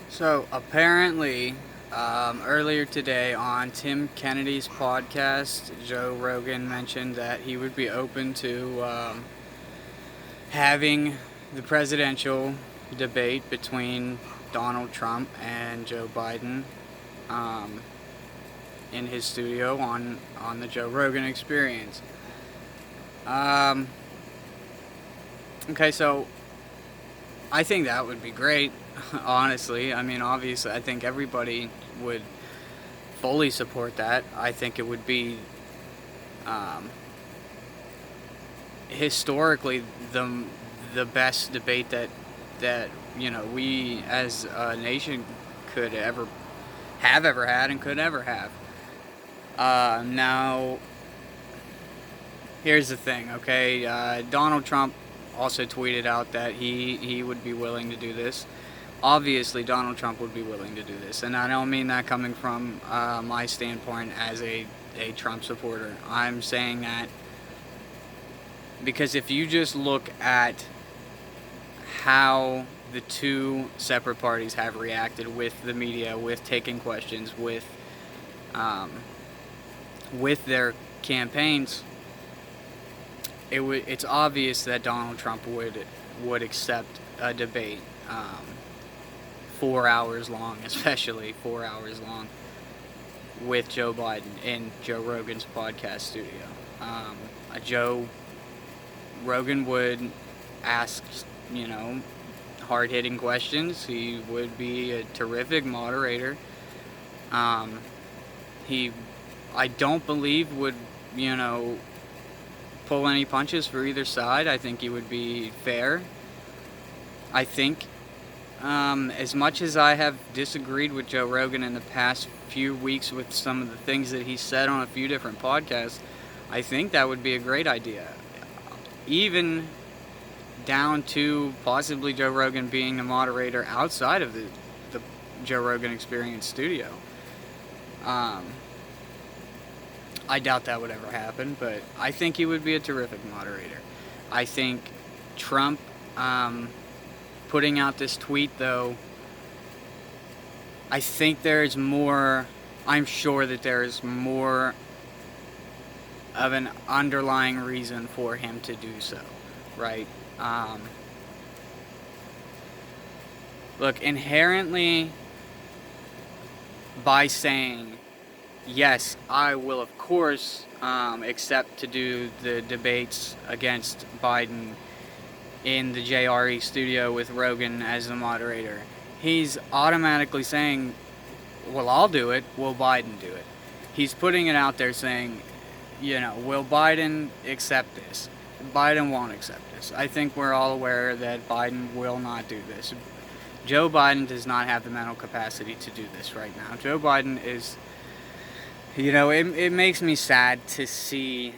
So apparently, earlier today on Tim Kennedy's podcast, Joe Rogan mentioned that he would be open to having the presidential debate between Donald Trump and Joe Biden um, in his studio on the Joe Rogan Experience. Um, okay, so I think that would be great. Honestly, I mean, obviously, I think everybody would fully support that. I think it would be um, historically the best debate that we as a nation could ever had and could ever have. Now, here's the thing, okay? Donald Trump also tweeted out that he would be willing to do this. Obviously, Donald Trump would be willing to do this, and I don't mean that coming from my standpoint as a Trump supporter. I'm saying that because if you just look at how the two separate parties have reacted with the media, with taking questions, um, with their campaigns, it's obvious that Donald Trump would accept a debate 4 hours long, especially 4 hours long, with Joe Biden in Joe Rogan's podcast studio. Joe Rogan would ask, you know, hard hitting questions. He would be a terrific moderator. Um, he, I don't believe, would, you know, pull any punches for either side. I think he would be fair. I think, as much as I have disagreed with Joe Rogan in the past few weeks with some of the things that he said on a few different podcasts, I think that would be a great idea. Even down to possibly Joe Rogan being the moderator outside of the Joe Rogan Experience studio. I doubt that would ever happen, but I think he would be a terrific moderator. I think Trump putting out this tweet, though, I think there's more, I'm sure that there's more of an underlying reason for him to do so, right? Look, inherently, by saying, yes, I will of course accept to do the debates against Biden in the JRE studio with Rogan as the moderator, he's automatically saying, well, I'll do it, will Biden do it? He's putting it out there saying, will Biden accept this? Biden won't accept this. I think we're all aware that Biden will not do this. Joe Biden does not have the mental capacity to do this right now. Joe Biden is, it makes me sad to see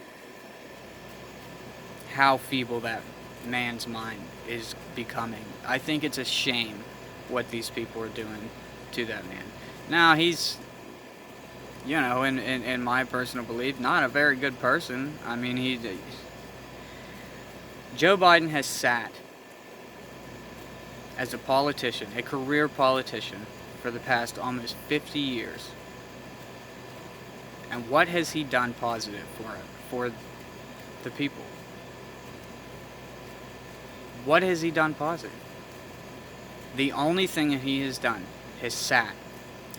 how feeble that man's mind is becoming. I think it's a shame what these people are doing to that man. Now, he's, in my personal belief, not a very good person. I mean, Joe Biden has sat as a politician, a career politician, for the past almost 50 years. And what has he done positive for the people? What has he done positive? The only thing that he has done is sat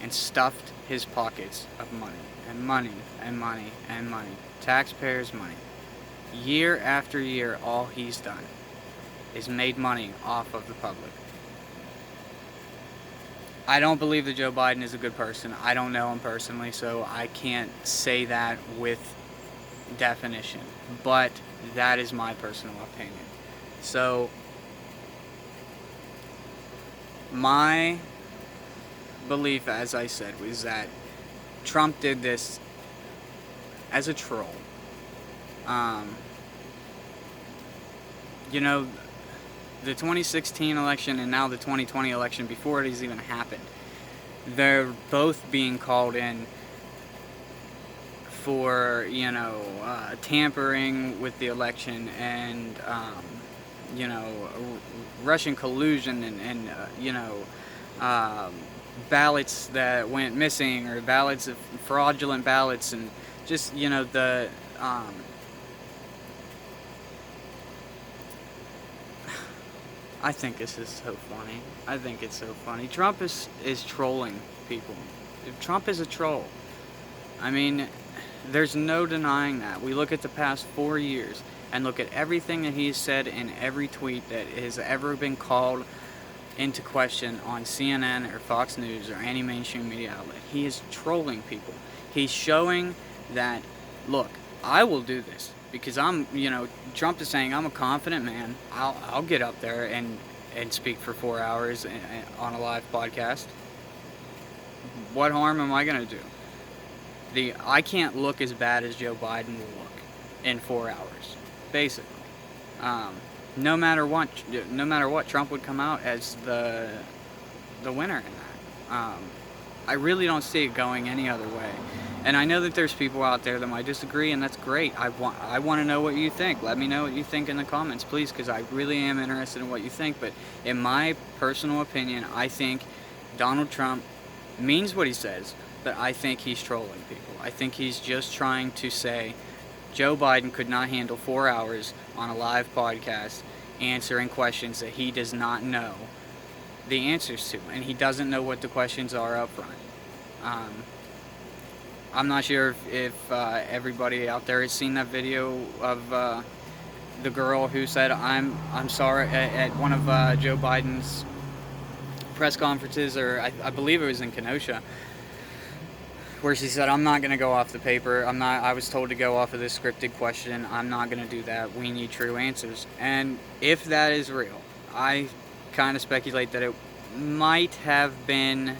and stuffed his pockets of money and money and money and money, taxpayers' money. Year after year, all he's done is made money off of the public. I don't believe that Joe Biden is a good person. I don't know him personally, so I can't say that with definition. But that is my personal opinion. So, my belief, as I said, was that Trump did this as a troll. The 2016 election and now the 2020 election, before it has even happened, they're both being called in for, tampering with the election and, Russian collusion and um, ballots that went missing, or ballots of fraudulent ballots, and just, the I think this is so funny. I think it's so funny. Trump is trolling people. Trump is a troll. I mean, there's no denying that. We look at the past 4 years and look at everything that he's said in every tweet that has ever been called into question on CNN or Fox News or any mainstream media outlet. He is trolling people. He's showing that, look, I will do this because Trump is saying I'm a confident man. I'll get up there and speak for 4 hours on a live podcast. What harm am I going to do? I can't look as bad as Joe Biden will look in 4 hours, basically. No matter what, Trump would come out as the winner in that. I really don't see it going any other way. And I know that there's people out there that might disagree, and that's great. I want to know what you think. Let me know what you think in the comments, please, because I really am interested in what you think. But in my personal opinion, I think Donald Trump means what he says, but I think he's trolling people. I think he's just trying to say Joe Biden could not handle 4 hours on a live podcast answering questions that he does not know the answers to, and he doesn't know what the questions are up front. I'm not sure if everybody out there has seen that video of the girl who said I'm sorry at one of Joe Biden's press conferences, or I believe it was in Kenosha, where she said, I'm not going to go off the paper. I was told to go off of this scripted question. I'm not going to do that. We need true answers. And if that is real, I kind of speculate that it might have been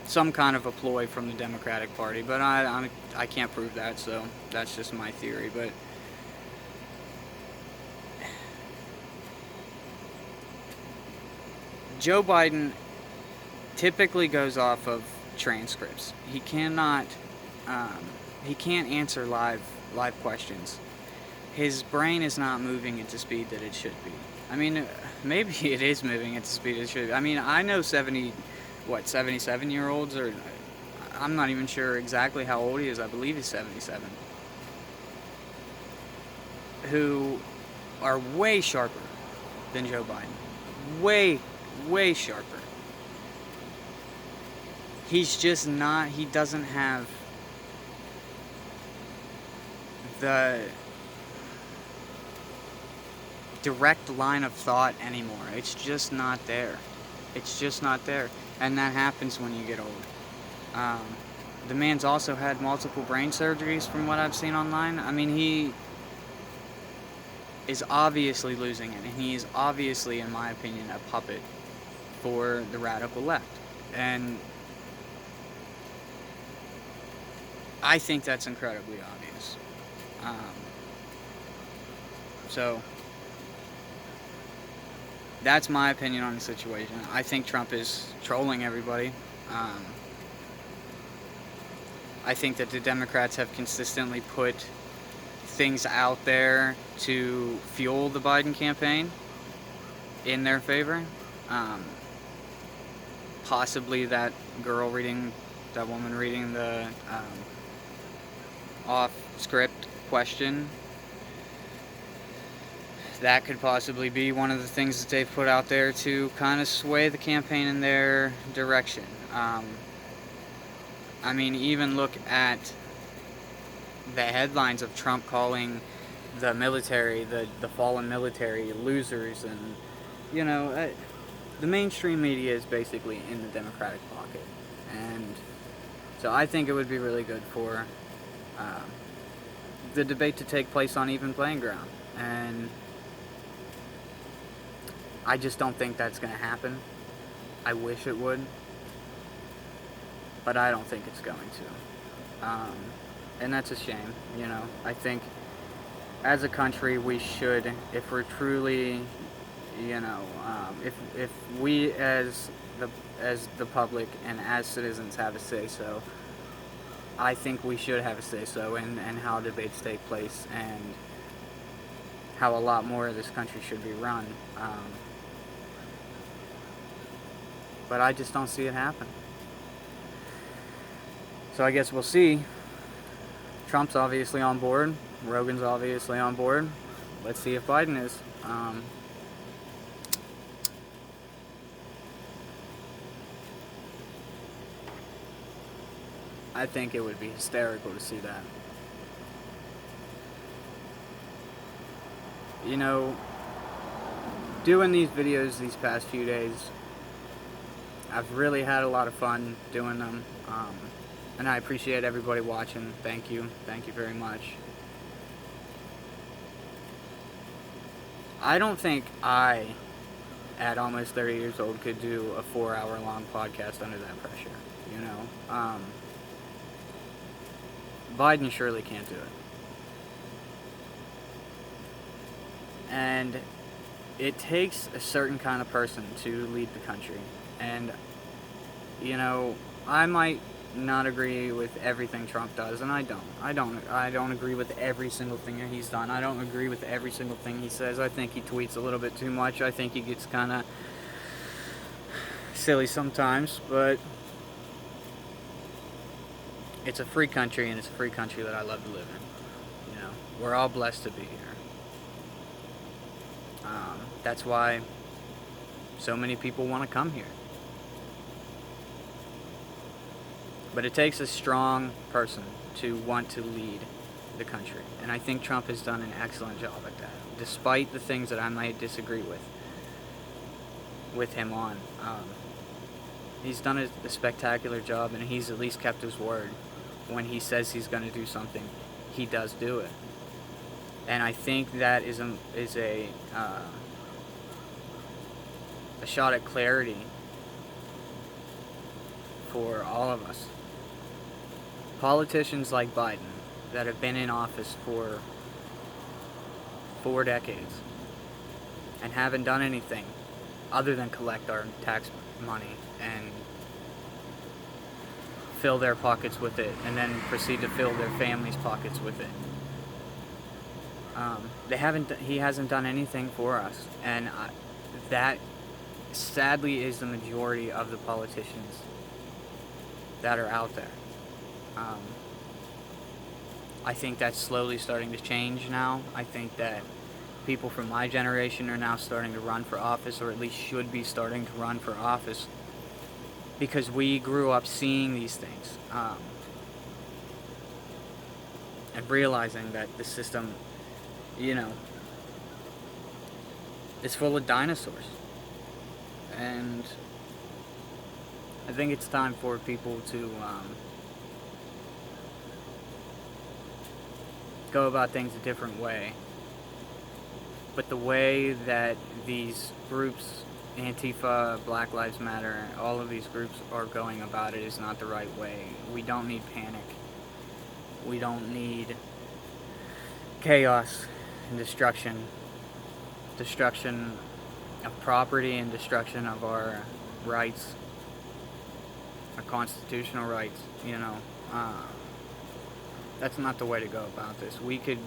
some kind of a ploy from the Democratic Party, but I can't prove that, so that's just my theory. But Joe Biden typically goes off of transcripts. He can't answer live questions. His brain is not moving at the speed that it should be. I mean, maybe it is moving at the speed it should be. I mean, I know 77-year-olds, or I'm not even sure exactly how old he is. I believe he's 77. Who are way sharper than Joe Biden. Way, way sharper. He's just not, he doesn't have the direct line of thought anymore. It's just not there. It's just not there. And that happens when you get old. The man's also had multiple brain surgeries from what I've seen online. I mean, he is obviously losing it. And he is obviously, in my opinion, a puppet for the radical left. And I think that's incredibly obvious. So that's my opinion on the situation. I think Trump is trolling everybody. I think that the Democrats have consistently put things out there to fuel the Biden campaign in their favor. Possibly that woman reading the off-script question, that could possibly be one of the things that they've put out there to kind of sway the campaign in their direction. I mean, even look at the headlines of Trump calling the military, the fallen military, losers, and, the mainstream media is basically in the Democratic pocket. And so I think it would be really good for the debate to take place on even playing ground. And I just don't think that's going to happen. I wish it would, but I don't think it's going to. And that's a shame, I think as a country we should, if we're truly, if we as the public and as citizens have a say-so, I think we should have a say-so in how debates take place and how a lot more of this country should be run. but I just don't see it happen. So I guess we'll see. Trump's obviously on board. Rogan's obviously on board. Let's see if Biden is. I think it would be hysterical to see that. You know, doing these videos these past few days, I've really had a lot of fun doing them. And I appreciate everybody watching. Thank you. Thank you very much. I don't think I, at almost 30 years old, could do a 4-hour long podcast under that pressure. You know? Biden surely can't do it. And it takes a certain kind of person to lead the country. And, you know, I might not agree with everything Trump does, and I don't agree with every single thing that he's done. I don't agree with every single thing he says. I think he tweets a little bit too much. I think he gets kind of silly sometimes, but it's a free country, and it's a free country that I love to live in. You know, we're all blessed to be here. That's why so many people want to come here. But it takes a strong person to want to lead the country. And I think Trump has done an excellent job at that. Despite the things that I might disagree with him on. He's done a spectacular job, and he's at least kept his word. When he says he's going to do something, he does do it. And I think that is a shot at clarity for all of us. Politicians like Biden that have been in office for 4 decades and haven't done anything other than collect our tax money and fill their pockets with it, and then proceed to fill their families' pockets with it. He hasn't done anything for us, and that sadly is the majority of the politicians that are out there. I think that's slowly starting to change now. I think that people from my generation are now starting to run for office, or at least should be starting to run for office, because we grew up seeing these things and realizing that the system, you know, is full of dinosaurs. And I think it's time for people to go about things a different way. But the way that these groups, Antifa, Black Lives Matter, all of these groups are going about it is not the right way. We don't need panic. We don't need chaos and destruction. Destruction of property and destruction of our rights, our constitutional rights, you know. That's not the way to go about this. We could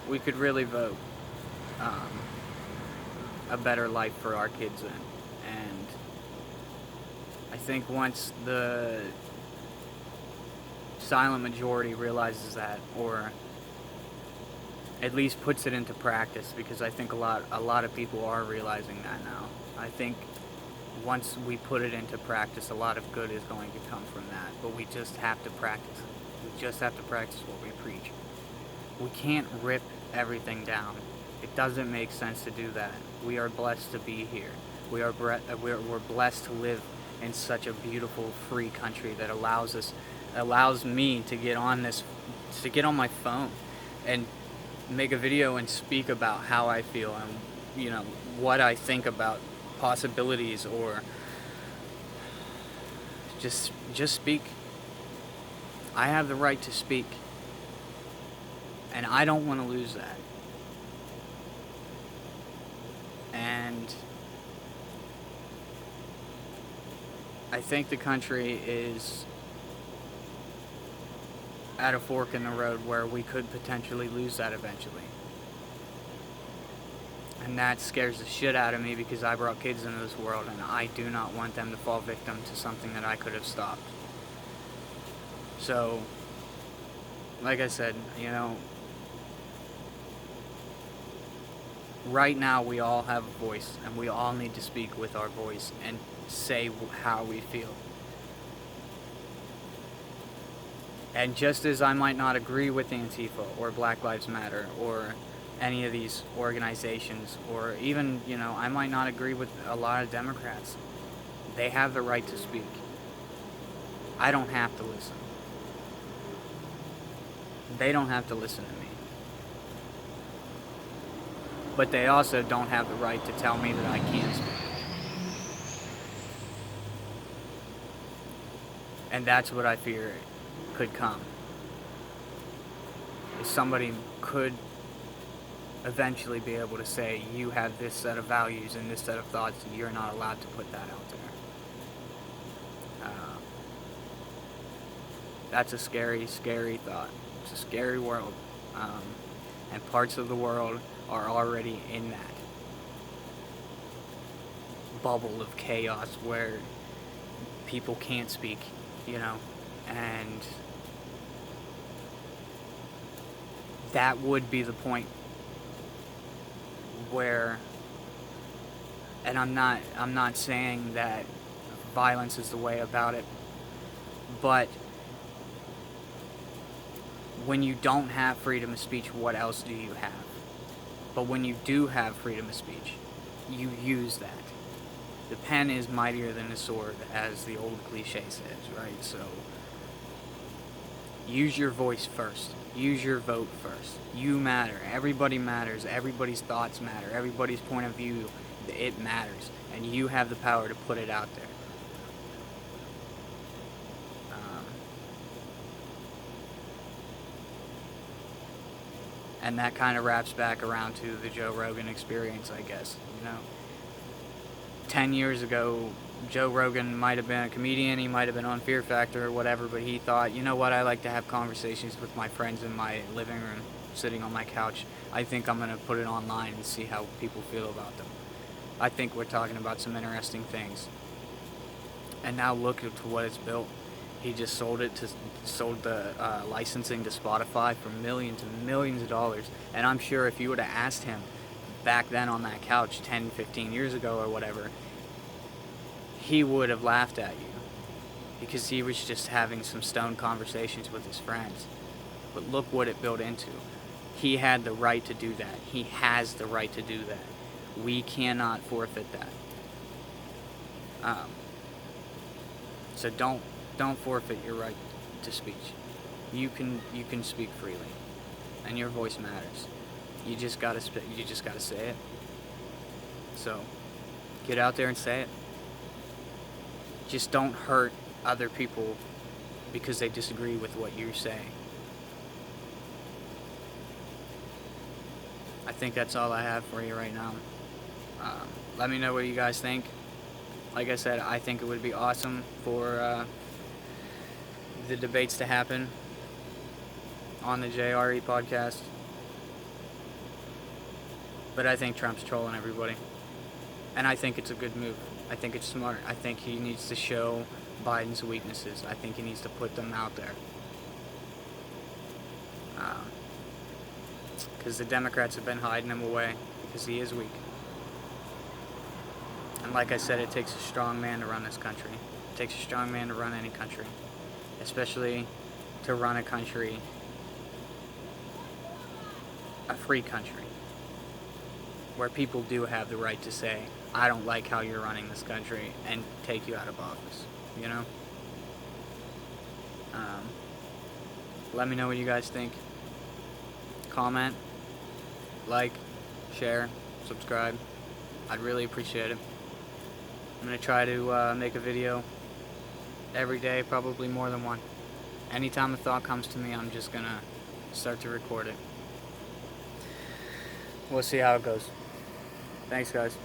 really vote a better life for our kids in. And I think once the silent majority realizes that, or at least puts it into practice, because I think a lot of people are realizing that now. I think once we put it into practice, a lot of good is going to come from that. But we just have to practice. We just have to practice what we preach. We can't rip everything down. It doesn't make sense to do that. We are blessed to be here. We're blessed to live in such a beautiful, free country that allows me to get on my phone and make a video and speak about how I feel and, you know, what I think about possibilities, or just speak. I have the right to speak, and I don't want to lose that. And I think the country is at a fork in the road where we could potentially lose that eventually. And that scares the shit out of me because I brought kids into this world and I do not want them to fall victim to something that I could have stopped. So, like I said, right now we all have a voice and we all need to speak with our voice and say how we feel. And just as I might not agree with Antifa or Black Lives Matter or any of these organizations, or even, I might not agree with a lot of Democrats, they have the right to speak. I don't have to listen. They don't have to listen to me. But they also don't have the right to tell me that I can't speak. And that's what I fear could come. Is somebody could eventually be able to say, you have this set of values and this set of thoughts, and you're not allowed to put that out there. That's a scary, scary thought. It's a scary world. And parts of the world are already in that bubble of chaos where people can't speak, and that would be the point where, and I'm not saying that violence is the way about it, but when you don't have freedom of speech, what else do you have? But when you do have freedom of speech, you use that. The pen is mightier than the sword, as the old cliche says, right? So, use your voice first. Use your vote first. You matter. Everybody matters. Everybody's thoughts matter. Everybody's point of view, it matters. And you have the power to put it out there. And that kind of wraps back around to the Joe Rogan experience, I guess. 10 years ago, Joe Rogan might have been a comedian, he might have been on Fear Factor or whatever, but he thought, you know what, I like to have conversations with my friends in my living room, sitting on my couch. I think I'm going to put it online and see how people feel about them. I think we're talking about some interesting things. And now look at what it's built. He just sold the licensing to Spotify for millions and millions of dollars. And I'm sure if you would have asked him back then on that couch 10, 15 years ago or whatever, he would have laughed at you because he was just having some stone conversations with his friends. But look what it built into. He had the right to do that. He has the right to do that. We cannot forfeit that. So don't forfeit your right to speech. You can speak freely, and your voice matters. You just gotta say it. So get out there and say it. Just don't hurt other people because they disagree with what you're saying. I think that's all I have for you right now. Let me know what you guys think. Like I said, I think it would be awesome for the debates to happen on the JRE podcast. But I think Trump's trolling everybody. And I think it's a good move. I think it's smart. I think he needs to show Biden's weaknesses. I think he needs to put them out there. Because the Democrats have been hiding him away because he is weak. And like I said, it takes a strong man to run this country. It takes a strong man to run any country. Especially to run a country, a free country, where people do have the right to say, I don't like how you're running this country, and take you out of office, Let me know what you guys think. Comment, like, share, subscribe. I'd really appreciate it. I'm going to try to make a video every day, probably more than one. Anytime a thought comes to me, I'm just going to start to record it. We'll see how it goes. Thanks, guys.